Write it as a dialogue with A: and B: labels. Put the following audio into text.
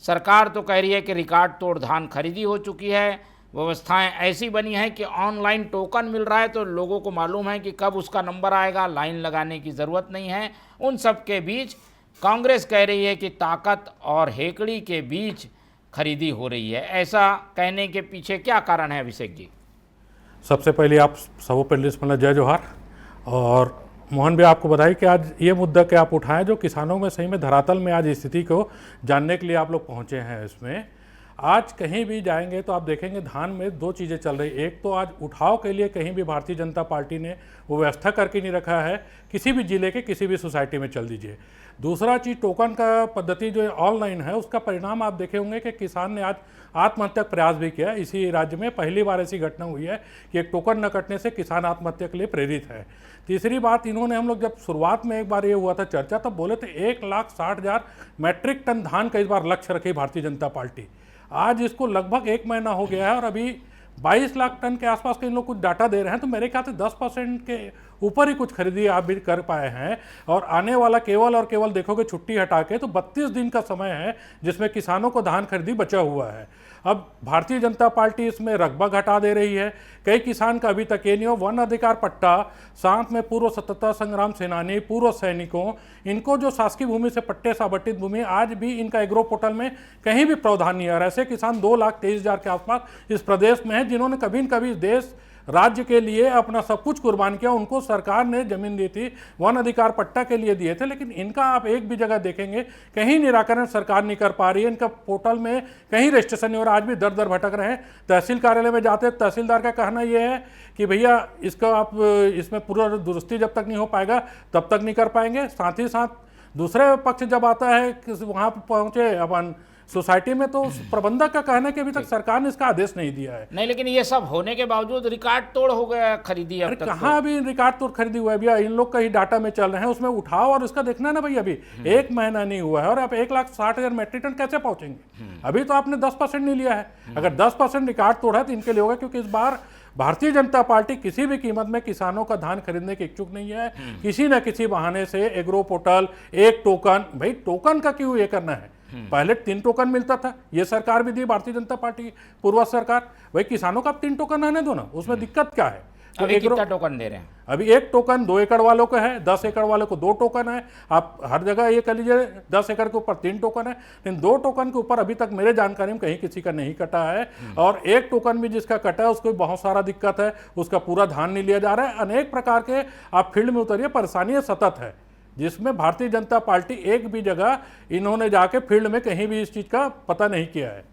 A: सरकार तो कह रही है कि रिकॉर्ड तोड़ धान खरीदी हो चुकी है, व्यवस्थाएं ऐसी बनी हैं कि ऑनलाइन टोकन मिल रहा है तो लोगों को मालूम है कि कब उसका नंबर आएगा, लाइन लगाने की ज़रूरत नहीं है। उन सब के बीच कांग्रेस कह रही है कि ताकत और हेकड़ी के बीच खरीदी हो रही है। ऐसा कहने के पीछे क्या कारण है अभिषेक जी?
B: सबसे पहले आप सबो पैनलिस्ट मतलब जय जोहार। और मोहन भी आपको बधाई कि आज ये मुद्दा के आप उठाएं जो किसानों में सही में धरातल में आज स्थिति को जानने के लिए आप लोग पहुंचे हैं। इसमें आज कहीं भी जाएंगे तो आप देखेंगे धान में दो चीज़ें चल रही। एक तो आज उठाव के लिए कहीं भी भारतीय जनता पार्टी ने वो व्यवस्था करके नहीं रखा है, किसी भी जिले के किसी भी सोसाइटी में चल दीजिए। दूसरा चीज़ टोकन का पद्धति जो ऑनलाइन है उसका परिणाम आप देखे होंगे कि किसान ने आज आत्महत्या का प्रयास भी किया। इसी राज्य में पहली बार ऐसी घटना हुई है कि एक टोकन न कटने से किसान आत्महत्या के लिए प्रेरित है। तीसरी बात, इन्होंने हम लोग जब शुरुआत में एक बार ये हुआ था चर्चा तब बोले थे 1,60,000 मैट्रिक टन धान का इस बार लक्ष्य रखी भारतीय जनता पार्टी। आज इसको लगभग 1 महीना हो गया है और अभी 22 लाख टन के आसपास के इन लोग कुछ डाटा दे रहे हैं। तो मेरे ख्याल से 10% के ऊपर ही कुछ खरीदी आप भी कर पाए हैं। और आने वाला केवल और केवल देखोगे छुट्टी हटा के तो 32 दिन का समय है जिसमें किसानों को धान खरीदी बचा हुआ है। अब भारतीय जनता पार्टी इसमें रकबा घटा दे रही है। कई किसान का अभी तक ये नहीं हो, वन अधिकार पट्टा, साथ में पूर्व स्वतंत्रता संग्राम सेनानी, पूर्व सैनिकों, इनको जो शासकीय भूमि से पट्टे साबटित भूमि, आज भी इनका एग्रो पोर्टल में कहीं भी प्रावधान नहीं है। और ऐसे किसान 2,23,000 के आसपास इस प्रदेश में हैं जिन्होंने कभी न कभी देश राज्य के लिए अपना सब कुछ कुर्बान किया। उनको सरकार ने जमीन दी थी, वन अधिकार पट्टा के लिए दिए थे, लेकिन इनका आप एक भी जगह देखेंगे कहीं निराकरण सरकार नहीं कर पा रही है। इनका पोर्टल में कहीं रजिस्ट्रेशन नहीं हो रहा, आज भी दर दर भटक रहे हैं। तहसील कार्यालय में जाते तहसीलदार का कहना यह है कि भैया इसका आप इसमें पूरा दुरुस्ती जब तक नहीं हो पाएगा तब तक नहीं कर पाएंगे। साथ ही साथ दूसरे पक्ष जब आता है कि वहाँ पर पहुँचे अपन सोसाइटी में तो प्रबंधक का कहना है कि अभी तक सरकार ने इसका आदेश नहीं दिया है।
A: नहीं, लेकिन ये सब होने के बावजूद रिकॉर्ड तोड़ हो गया खरीदी अब तक।
B: कहाँ अभी रिकॉर्ड तोड़ खरीदी हुआ है भैया? इन लोग का ही डाटा में चल रहे हैं, उसमें उठाओ और इसका देखना है ना भाई। अभी 1 महीना नहीं हुआ है और आप 1,60,000 मैट्रिक टन कैसे पहुंचेंगे? अभी तो आपने 10% नहीं लिया है। अगर 10% रिकॉर्ड तोड़ा है तो इनके लिए होगा, क्योंकि इस बार भारतीय जनता पार्टी किसी भी कीमत में किसानों का धान खरीदने की इच्छुक नहीं है। किसी न किसी बहाने से एग्रो पोर्टल, एक टोकन, भाई टोकन का क्यों ये करना है? पहले 3 टोकन मिलता था, ये सरकार भी दी भारतीय जनता पार्टी की पूर्व सरकार। भाई किसानों का 3 टोकन आने दो ना, उसमें दिक्कत क्या है?
A: तो अभी कितना टोकन दे रहे हैं?
B: अभी 1 टोकन 2 एकड़ वालों को है, 10 एकड़ वालों को 2 टोकन है। आप हर जगह ये कह लीजिए 10 एकड़ के ऊपर 3 टोकन है, लेकिन 2 टोकन के ऊपर अभी तक मेरे जानकारी में कहीं किसी का नहीं कटा है। और 1 टोकन भी जिसका कटा है उसको बहुत सारा दिक्कत है, उसका पूरा धान नहीं लिया जा रहा है। अनेक प्रकार के आप फील्ड में उतरिए, परेशानी सतत है, जिसमें भारतीय जनता पार्टी एक भी जगह इन्होंने जाके फील्ड में कहीं भी इस चीज़ का पता नहीं किया है।